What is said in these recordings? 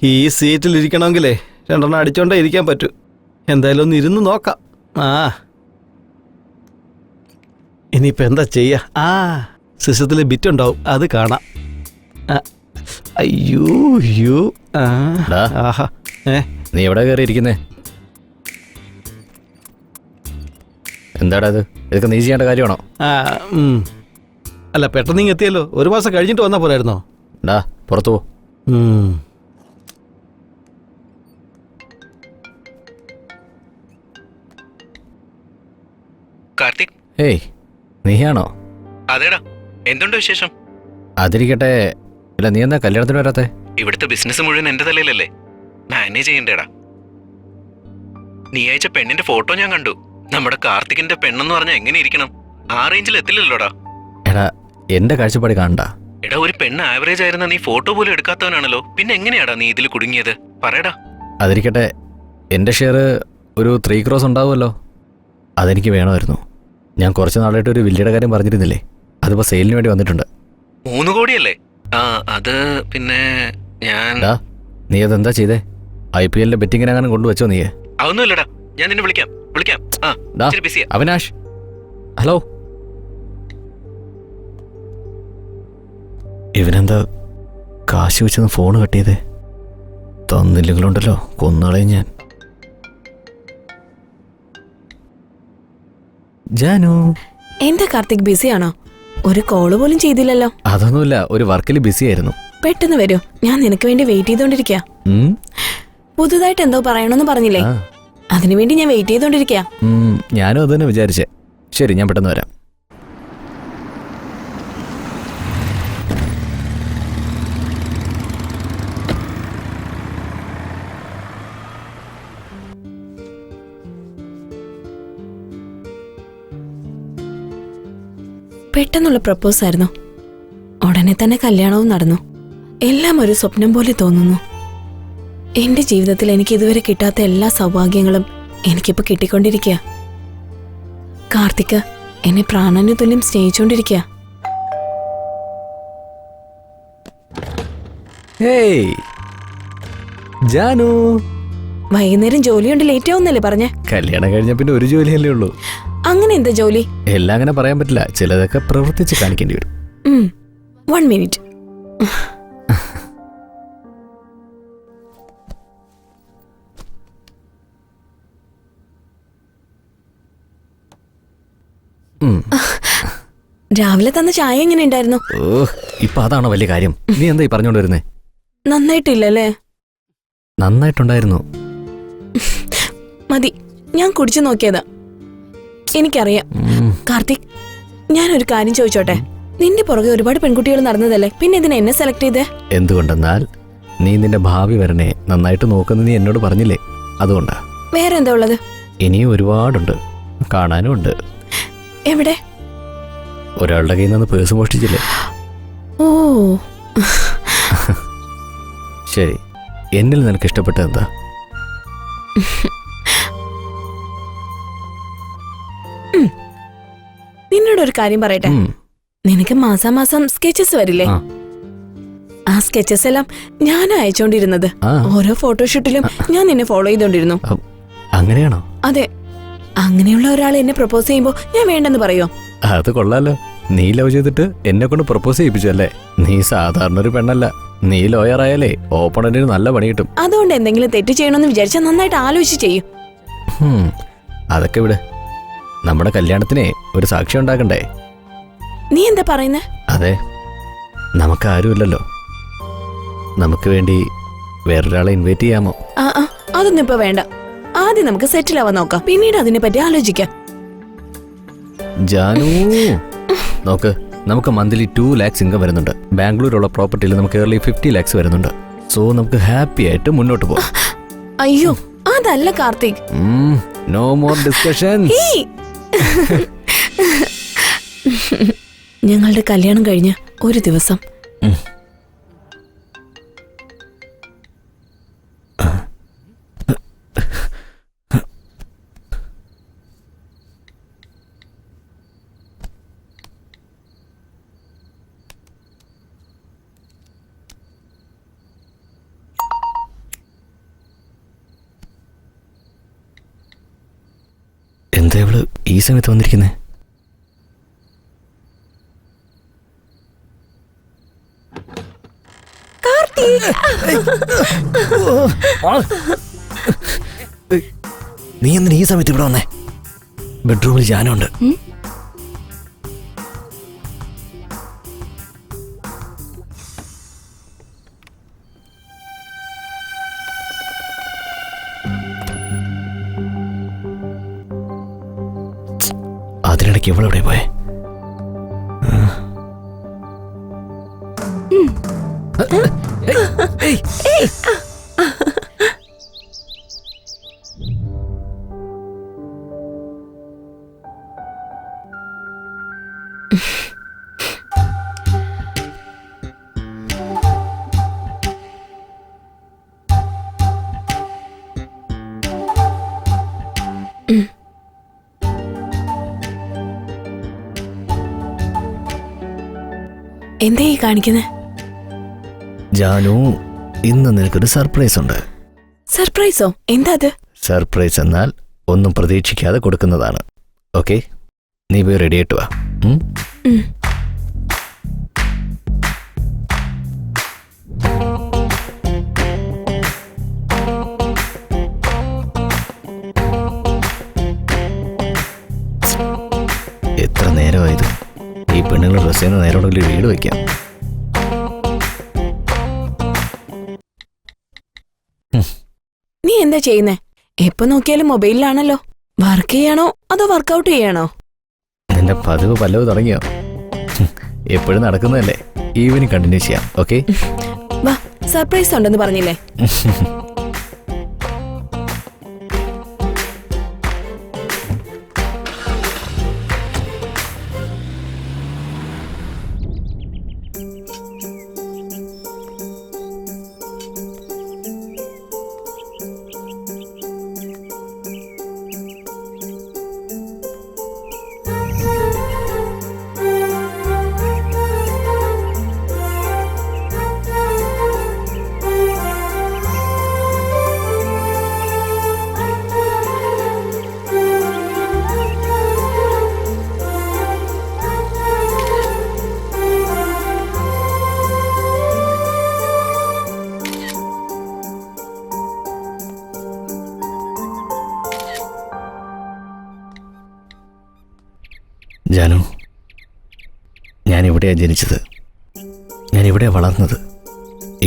ഈ സീറ്റിലിരിക്കണമെങ്കിലേ 2 അടിച്ചോണ്ടേ ഇരിക്കാൻ പറ്റൂ. എന്തായാലും ഒന്ന് ഇരുന്ന് നോക്കാം. ഇനിയിപ്പോൾ എന്താ ചെയ്യുക? സിസ്റ്റത്തിൽ ബിറ്റ് ഉണ്ടാവും, അത് കാണാം. അയ്യോ ആഹാ. നീ എവിടെ കയറിയിരിക്കുന്നേ? എന്താടാ ഇത്? ഇതൊക്കെ നീ ചെയ്യേണ്ട കാര്യമാണോ? അല്ല, പെട്ടെന്ന് ഇങ്ങ് എത്തിയല്ലോ. 1 മാസം കഴിഞ്ഞിട്ട് വന്നാൽ പോരായിരുന്നോ? പുറത്തു പോ. കാർത്തിക്, ഏയ് നീയാണോ? അതേടാ, എന്തുണ്ട് വിശേഷം? അതിരിക്കട്ടെ. ഇല്ല, നീ എന്താ കല്യാണത്തിന് വരാത്തെ? ഇവിടുത്തെ ബിസിനസ് മുഴുവൻ എന്റെ തലയിലല്ലേ, മാനേജ് ചെയ്യണ്ടേടാ. നീ അയച്ച പെണ്ണിന്റെ ഫോട്ടോ ഞാൻ കണ്ടു. നമ്മുടെ കാർത്തികിന്റെ പെണ്ണെന്ന് പറഞ്ഞാൽ എങ്ങനെ ഇരിക്കണം? ആ റേഞ്ചിൽ എത്തില്ലല്ലോടാ. എടാ, എന്റെ കാഴ്ചപ്പാട് കാണണ്ട. എടാ, ഒരു പെണ്ണ് ആവറേജ് ആയിരുന്ന നീ ഫോട്ടോ പോലും എടുക്കാത്തവനാണല്ലോ. പിന്നെ എങ്ങനെയാടാ നീ ഇതിൽ കുടുങ്ങിയത്? പറയടാ. അതിരിക്കട്ടെ, എന്റെ ഷെയർ ഒരു 3 crores ഉണ്ടാവുമല്ലോ. അതെനിക്ക് വേണമായിരുന്നു. ഞാൻ കുറച്ച് നാളായിട്ട് ഒരു വില്ലയുടെ കാര്യം പറഞ്ഞിരുന്നില്ലേ? അതിപ്പോ സെയിലിന് വേണ്ടി വന്നിട്ടുണ്ട്. 3 കോടിയല്ലേ? അത് പിന്നെ ഞാൻ... നീ അതെന്താ ചെയ്തേ? IPL ബെറ്റിങ്ങിനെങ്ങാനും കൊണ്ടുവച്ചോ നീ? അതൊന്നുമില്ലടാ, ഞാൻ നിന്നെ വിളിക്കാം. അവിനാഷ്, ഹലോ. ഇവനെന്താ കാശ് വെച്ചൊന്ന് ഫോൺ കട്ട് ചെയ്തേ? തന്നില്ലെങ്കിലുണ്ടല്ലോ കൊന്നാളെയും ഞാൻ. ജാനു, എന്താ കാർത്തിക്, ബിസിയാണോ? ഒരു കോള് പോലും ചെയ്തില്ലല്ലോ. അതൊന്നുമില്ല, ഒരു വർക്കിൽ ബിസി ആയിരുന്നു. പെട്ടെന്ന് വരൂ, ഞാൻ നിനക്ക് വേണ്ടി വെയിറ്റ് ചെയ്തോണ്ടിരിക്കാ. പുതുതായിട്ട് എന്തോ പറയണമെന്ന് പറഞ്ഞില്ലേ? അതിനുവേണ്ടി ഞാൻ വെയിറ്റ് ചെയ്തോണ്ടിരിക്കാ. ഞാനും അത് തന്നെ വിചാരിച്ചേ. ശരി, ഞാൻ പെട്ടെന്ന് വരാം. പെട്ടെന്നുള്ള പ്രപ്പോസ് ആയിരുന്നു. ഉടനെ തന്നെ കല്യാണവും നടന്നു. എല്ലാം ഒരു സ്വപ്നം പോലെ തോന്നുന്നു. എന്റെ ജീവിതത്തിൽ എനിക്ക് ഇതുവരെ കിട്ടാത്ത എല്ലാ സൗഭാഗ്യങ്ങളും എനിക്കിപ്പോ കിട്ടിക്കൊണ്ടിരിക്കുക. കാർത്തിക് എന്നെ പ്രാണന് തുല്യം സ്നേഹിച്ചോണ്ടിരിക്കുക. ജാനു, വൈകുന്നേരം ജോലിയുണ്ട്, ലേറ്റ് ആവുന്നല്ലേ പറഞ്ഞേ? കല്യാണം കഴിഞ്ഞ പിന്നെ ഒരു ജോലിയല്ലേ ഉള്ളൂ. അങ്ങനെ എന്താ ജോലി? എല്ലാം അങ്ങനെ പറയാൻ പറ്റില്ല, ചിലതൊക്കെ പ്രവർത്തിച്ച് കാണിക്കേണ്ടി വരും. 1 minute. രാവിലെ തന്ന ചായ എങ്ങനെ ഉണ്ടായിരുന്നു? ഇപ്പൊ അതാണോ വലിയ കാര്യം? നീ എന്താ ഈ പറഞ്ഞോണ്ട് വരുന്നേ? നന്നായിട്ടില്ലല്ലേ? നന്നായിട്ടുണ്ടായിരുന്നു. മതി, ഞാൻ കുടിച്ചു നോക്കിയതാ. എനിക്കറിയാം. കാർത്തിക്, ഞാനൊരു കാര്യം ചോദിച്ചോട്ടെ? നിന്റെ പുറകെ ഒരുപാട് പെൺകുട്ടികൾ നടന്നതല്ലേ, പിന്നെ ഇതിനെ എന്നെ സെലക്ട് ചെയ്തേ? എന്തുകൊണ്ടെന്നാൽ നീ നിന്റെ ഭാവി വരനെ നന്നായിട്ട് നോക്കുന്ന നീ എന്നോട് പറഞ്ഞില്ലേ, അതുകൊണ്ടാ. വേറെ എന്താ ഉള്ളത്? ഇനിയും ഒരുപാടുണ്ട്, കാണാനും ഉണ്ട്. എവിടെ? ഒരാളുടെ കയ്യിൽ നിന്ന് പേഴ്സ് മോഷ്ടിച്ചില്ലേ? ഓ ശരി, എന്നിൽ നിനക്ക് ഇഷ്ടപ്പെട്ടത് എന്താ? നിന്നോടൊരു കാര്യം പറയട്ടെ? നിനക്ക് മാസാമാസം സ്കെച്ചസ് വരില്ലേ? ആ സ്കെച്ചസ് എല്ലാം ഞാൻ അയച്ചോണ്ടിരുന്നത്. ഓരോ ഫോട്ടോഷൂട്ടിലും ഞാൻ നിന്നെ ഫോളോ ചെയ്തോണ്ടിരുന്നു. അങ്ങനെയാണോ? അതെ. അങ്ങനെയുള്ള ഒരാൾ എന്നെ പ്രപ്പോസ് ചെയ്യുമ്പോ ഞാൻ വേണ്ടെന്ന് പറയോ? അത് കൊള്ളാലോ. നീ ലവ് ചെയ്തിട്ട് എന്നെ കൊണ്ട് പ്രപ്പോസ് ചെയ്യിപ്പിച്ചു അല്ലേ? നീ സാധാരണ ഒരു പെണ്ണല്ല. നീ ലോയർ ആയാലേ ഓപ്പണന്റിന് നല്ല പണി കിട്ടും. അതുകൊണ്ട് എന്തെങ്കിലും തെറ്റ് ചെയ്യണമെന്ന് വിചാരിച്ചാൽ നന്നായിട്ട് ആലോചിച്ച് ചെയ്യും. അതൊക്കെ വിട്. നമ്മുടെ കല്യാണത്തിനെ ഒരു സാക്ഷി ഉണ്ടാക്കണ്ടേ? നീ എന്താ പറയുന്നേ? അതെ, നമുക്ക് ആരുമില്ലല്ലോ. നമുക്ക് വേണ്ടി വേറൊരാളെ ഇൻവൈറ്റ് ചെയ്യാമോ? അതൊന്നും ഇപ്പൊ വേണ്ട. ആദ്യം നമുക്ക് സെറ്റിൽ ആവാൻ നോക്കാം, പിന്നീട് അതിനെ പറ്റി ആലോചിക്കാം. ജാനു, നോക്ക്, നമുക്ക് മന്ത്ലി 2 lakhs ഇൻകം വരുന്നുണ്ട്. ബാംഗ്ലൂരുള്ള പ്രോപ്പർട്ടിയിൽ നമുക്ക് ഇയർലി 50 lakhs വരുന്നുണ്ട്. സോ നമുക്ക് ഹാപ്പി ആയിട്ട് മുന്നോട്ട് പോകാം. അയ്യോ, അതല്ല കാർത്തിക്. No more discussions. ഞങ്ങളുടെ കല്യാണം കഴിഞ്ഞ് ഒരു ദിവസം എന്താ ഇവള് ഈ സമയത്ത് വന്നിരിക്കുന്നേ? നീ എന്തിനാ ഈ സമയത്ത് ഇവിടെ വന്നേ? ബെഡ്റൂമിൽ ജാനുണ്ട്. അതിനിടയ്ക്ക് ഇവളെവിടെ പോയെ? എന്താ ഈ കാണിക്കുന്നേ? ജാനു, ഇന്ന് നിനക്കൊരു സർപ്രൈസ് ഉണ്ട്. സർപ്രൈസോ? എന്താ അത്? സർപ്രൈസ് എന്നാൽ ഒന്നും പ്രതീക്ഷിക്കാതെ കൊടുക്കുന്നതാണ്. ഓക്കെ, നീ പോയി റെഡി ആയിട്ട് വാ. എത്ര നേരമായത്? ഈ പെണ്ണുങ്ങൾ ഡ്രസ് ചെയ്യുന്ന നേരോടെ വീട് വയ്ക്കാം. നീ എന്താ ചെയ്യുന്നേ? എപ്പോ നോക്കിയാലും മൊബൈലിലാണല്ലോ. വർക്ക് ചെയ്യാണോ അതോ വർക്കൗട്ട് ചെയ്യാണോ? നിന്റെ പതിവ് പല്ലവ് തുടങ്ങിയോ? എപ്പോഴും നടക്കുന്നതല്ലേ, ഈവനിങ് കണ്ടിന്യൂ ചെയ്യാം. ഓക്കെ, വാ, സർപ്രൈസ് ഉണ്ടെന്ന് പറഞ്ഞില്ലേ? ജാനു, ഞാനിവിടെയാണ് ജനിച്ചത്, ഞാനിവിടെയാണ് വളർന്നത്.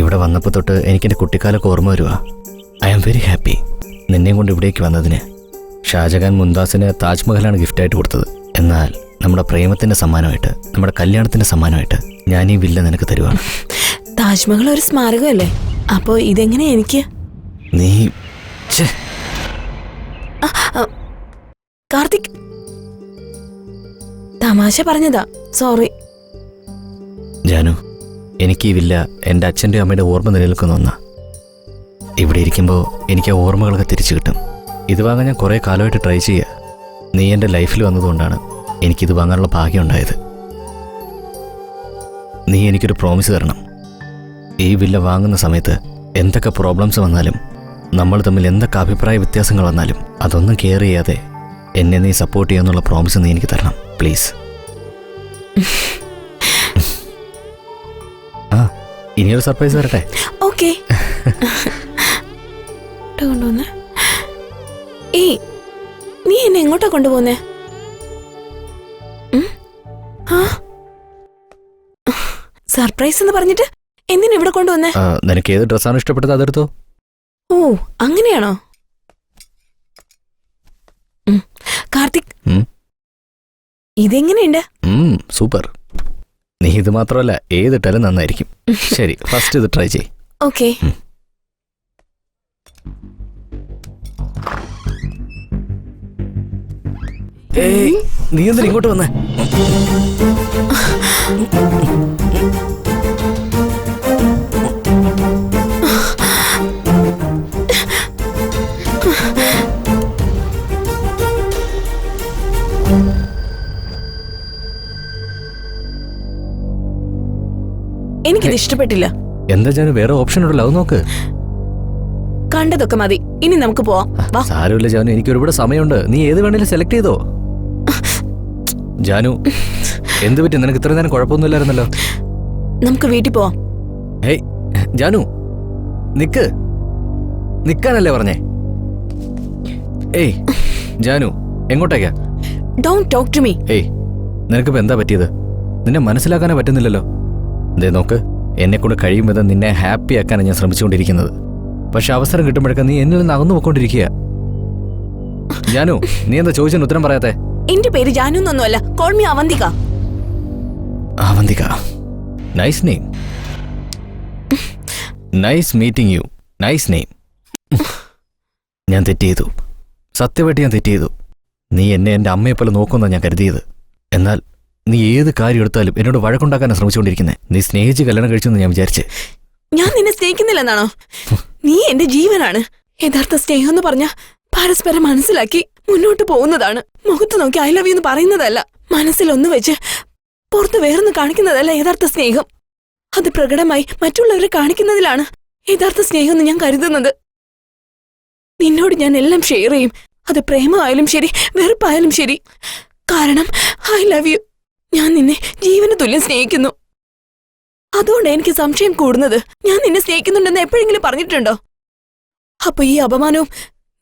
ഇവിടെ വന്നപ്പോൾ തൊട്ട് എനിക്കെൻ്റെ കുട്ടിക്കാലൊക്കെ ഓർമ്മ വരുക. ഐ ആം വെരി ഹാപ്പി നിന്നെയും കൊണ്ട് ഇവിടേക്ക് വന്നതിന്. ഷാജഹാൻ മുംതാസിന് താജ്മഹലാണ് ഗിഫ്റ്റായിട്ട് കൊടുത്തത്. എന്നാൽ നമ്മുടെ പ്രേമത്തിൻ്റെ സമ്മാനമായിട്ട്, നമ്മുടെ കല്യാണത്തിൻ്റെ സമ്മാനമായിട്ട് ഞാൻ ഈ വില്ല നിനക്ക് തരുവാണ്. താജ്മഹൽ ഒരു സ്മാരകമല്ലേ? അപ്പോ ഇതെങ്ങനെ എനിക്ക്? നീ കാർത്തിക്, തമാശ പറഞ്ഞതാ, സോറി. ജാനു, എനിക്ക് ഈ വില്ല എൻ്റെ അച്ഛൻ്റെ അമ്മയുടെ ഓർമ്മ നിലനിൽക്കുന്ന ഒന്നാ. ഇവിടെ ഇരിക്കുമ്പോൾ എനിക്ക് ആ ഓർമ്മകളൊക്കെ തിരിച്ചു കിട്ടും. ഇത് വാങ്ങാൻ ഞാൻ കുറേ കാലമായിട്ട് ട്രൈ ചെയ്യുക. നീ എൻ്റെ ലൈഫിൽ വന്നതുകൊണ്ടാണ് എനിക്കിത് വാങ്ങാനുള്ള ഭാഗ്യം ഉണ്ടായത്. നീ എനിക്കൊരു പ്രോമിസ് തരണം. ഈ വില്ല വാങ്ങുന്ന സമയത്ത് എന്തൊക്കെ പ്രോബ്ലംസ് വന്നാലും, നമ്മൾ തമ്മിൽ എന്തൊക്കെ അഭിപ്രായ വ്യത്യാസങ്ങൾ വന്നാലും അതൊന്നും കെയർ ചെയ്യാതെ എന്നെ നീ സപ്പോർട്ട് ചെയ്യാന്നുള്ള പ്രോമിസ് നീ എനിക്ക് തരണം, പ്ലീസ്. ആ, ഇനിയൊരു സർപ്രൈസ് വരട്ടെ. ഓക്കെ. ഏയ്, നീ എന്നെ എങ്ങോട്ടാ കൊണ്ടുപോകുന്നേ? സർപ്രൈസ് എന്ന് പറഞ്ഞിട്ട് എന്തിനാ ഇവിടെ കൊണ്ടുവന്നേ? നിനക്ക് ഏത് ഡ്രസ്സാണ് ഇഷ്ടപ്പെട്ടത് അതെടുത്തോ. ഓ, അങ്ങനെയാണോ? കാർത്തിക്, ഇതെങ്ങനെയുണ്ട്? സൂപ്പർ. നീ ഇത് മാത്രമല്ല, ഏതിട്ടാലും നന്നായിരിക്കും. ശരി, ഫസ്റ്റ് ഇത് ട്രൈ ചെയ്. ഓക്കെ. നീ എന്തിനാ ഇങ്ങോട്ട് വന്നേ? എനിക്കിത് ഇഷ്ടപ്പെട്ടില്ല. എന്താ ജാനു, വേറെ ഓപ്ഷൻ ഉണ്ടല്ലോ, അത് നോക്ക്. കണ്ടതൊക്കെ മതി, ഇനി നമുക്ക് പോവാം വാ. സാരമില്ല ജാനു, എനിക്ക് ഒരുപാട് സമയമുണ്ട്. നീ ഏത് വേണേലും സെലക്ട് ചെയ്തോ. ജാനു, എന്ത് പറ്റി? നിനക്ക് ഇത്രയും നേരം കുഴപ്പമൊന്നുമില്ലായിരുന്നല്ലോ. നമുക്ക് വീട്ടിൽ പോവാം. ഹേയ് ജാനു, നിക്കാനല്ലേ പറഞ്ഞേ? ഏയ് ജാനു, എങ്ങോട്ടേക്കാ? Don't talk to me. ഏയ്, നിനക്കിപ്പോ എന്താ പറ്റിയത്? നിന്നെ മനസ്സിലാക്കാനേ പറ്റുന്നില്ലല്ലോ. ദേ നോക്ക്, എന്നെ കൊണ്ട് കഴിയും വിധം നിന്നെ ഹാപ്പി ആക്കാനാണ് ഞാൻ ശ്രമിച്ചുകൊണ്ടിരിക്കുന്നത്. പക്ഷെ അവസരം കിട്ടുമ്പോഴൊക്കെ നീ എന്നിൽ നിന്ന് അകന്നു പോയിക്കൊണ്ടിരിക്കുക. ജാനു, നീ എന്താ ചോദിച്ചതിന് ഉത്തരം പറയാത്തെ? എന്റെ പേര് ജാനു എന്നൊന്നുമല്ല. Call me Avantika. Avantika, nice name. Nice meeting you. Nice name. ഞാൻ തെറ്റ് ചെയ്തു, സത്യമായിട്ട് ഞാൻ തെറ്റ് ചെയ്തു. നീ എന്നെ എൻ്റെ അമ്മയെപ്പോലെ നോക്കുമെന്നാണ് ഞാൻ കരുതിയത്. എന്നാൽ നീ ഏത് കാര്യം എടുത്താലും എന്നോട് വഴക്കുണ്ടാക്കാനാണ് ശ്രമിച്ചുകൊണ്ടിരിക്കുന്നത്. നീ സ്നേഹിച്ച് കല്യാണം കഴിച്ചെന്ന് ഞാൻ വിചാരിച്ചേ. ഞാൻ നിന്നെ സ്നേഹിക്കുന്നില്ലെന്നാണോ? നീ എന്റെ ജീവനാണ്. യഥാർത്ഥ സ്നേഹം എന്ന് പറഞ്ഞ പരസ്പരം മനസ്സിലാക്കി മുന്നോട്ട് പോകുന്നതാണ്. മുഖത്ത് നോക്കി ഐ ലവ് യു എന്ന് പറയുന്നതല്ല. മനസ്സിലൊന്നു വെച്ച് പുറത്ത് വേറൊന്ന് കാണിക്കുന്നതല്ല യഥാർത്ഥ സ്നേഹം. അത് പ്രകടമായി മറ്റുള്ളവരെ കാണിക്കുന്നതിലാണ് യഥാർത്ഥ സ്നേഹം എന്ന് ഞാൻ കരുതുന്നത്. നിന്നോട് ഞാൻ എല്ലാം ഷെയർ ചെയ്യും. അത് പ്രേമമായാലും ശരി, വെറുപ്പായാലും ശരി. കാരണം ഐ ലവ് യു. ഞാൻ നിന്നെ ജീവന് തുല്യം സ്നേഹിക്കുന്നു. അതുകൊണ്ട് എനിക്ക് സംശയം കൂടുന്നത്. ഞാൻ നിന്നെ സ്നേഹിക്കുന്നുണ്ടെന്ന് എപ്പോഴെങ്കിലും പറഞ്ഞിട്ടുണ്ടോ? അപ്പൊ ഈ അപമാനവും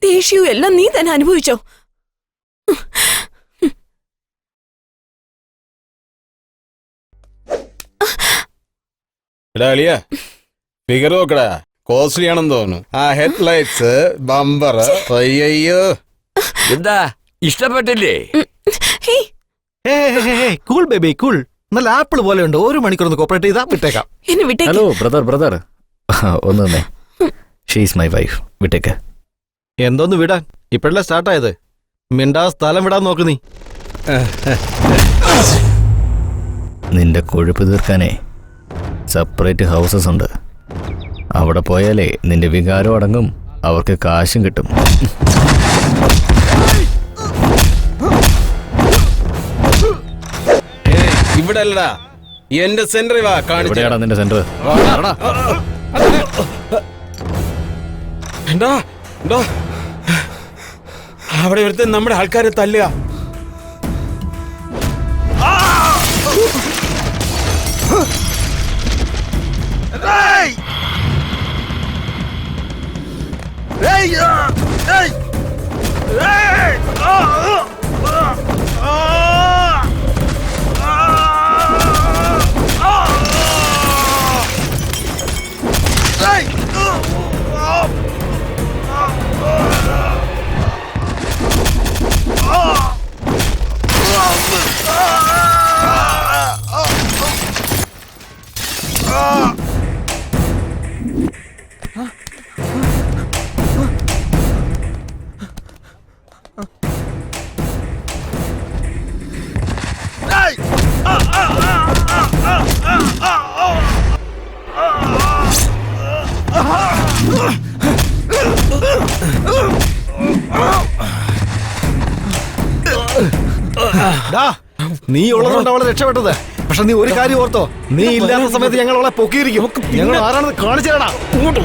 ദേഷ്യവും എല്ലാം നീ തന്നെ അനുഭവിച്ചോ? ഫിഗർ നോക്കടാ, കോസ്റ്റ്ലി ആണെന്ന് തോന്നുന്നു. ആ ഹെഡ് ലൈറ്റ്സ്, ബമ്പർ, അയ്യോ. എന്താ ഇഷ്ടപ്പെട്ടില്ലേ? Cool baby cool. നല്ല ആപ്പിൾ പോലെ ഉണ്ട്. 1 മണിക്കൂർ ഒന്ന് കോപ്പറേറ്റ് ചെയ്താ വിട്ടേക്കാം. എന്നെ വിട്ടേക്ക്. ഹലോ ബ്രദർ, ഒന്ന് തന്നെ. She's my wife. വിട്ടേക്ക്. എന്തോന്ന് വിടാൻ? ഇപ്പഴല്ലേ സ്റ്റാർട്ടായത്. മിണ്ടാ സ്ഥലം വിടാൻ നോക്ക് നീ. നിന്റെ കൊഴുപ്പ് തീർക്കാനേ സെപ്പറേറ്റ് ഹൗസസ് ഉണ്ട്. അവിടെ പോയാലേ നിന്റെ വികാരം അടങ്ങും, അവർക്ക് കാശും കിട്ടും. ഇവിടെ അല്ലടാ, എന്റെ സെന്ററിൽ വാ. എവിടെയാടാ നിന്റെ സെന്റർ? അവിടെ ഒരുത്ത നമ്മുടെ ആൾക്കാരെ തല്ലുക. നീ ഉള്ളതുകൊണ്ട് അവളെ രക്ഷപ്പെട്ടത്. പക്ഷെ നീ ഒരു കാര്യം ഓർത്തോ, നീ ഇല്ലാത്ത സമയത്ത് ഞങ്ങൾ അവളെ പൊക്കിയിരിക്കും. ഞങ്ങൾ ആരാണെന്ന് കാണിച്ചു തരണ. ഇങ്ങോട്ട്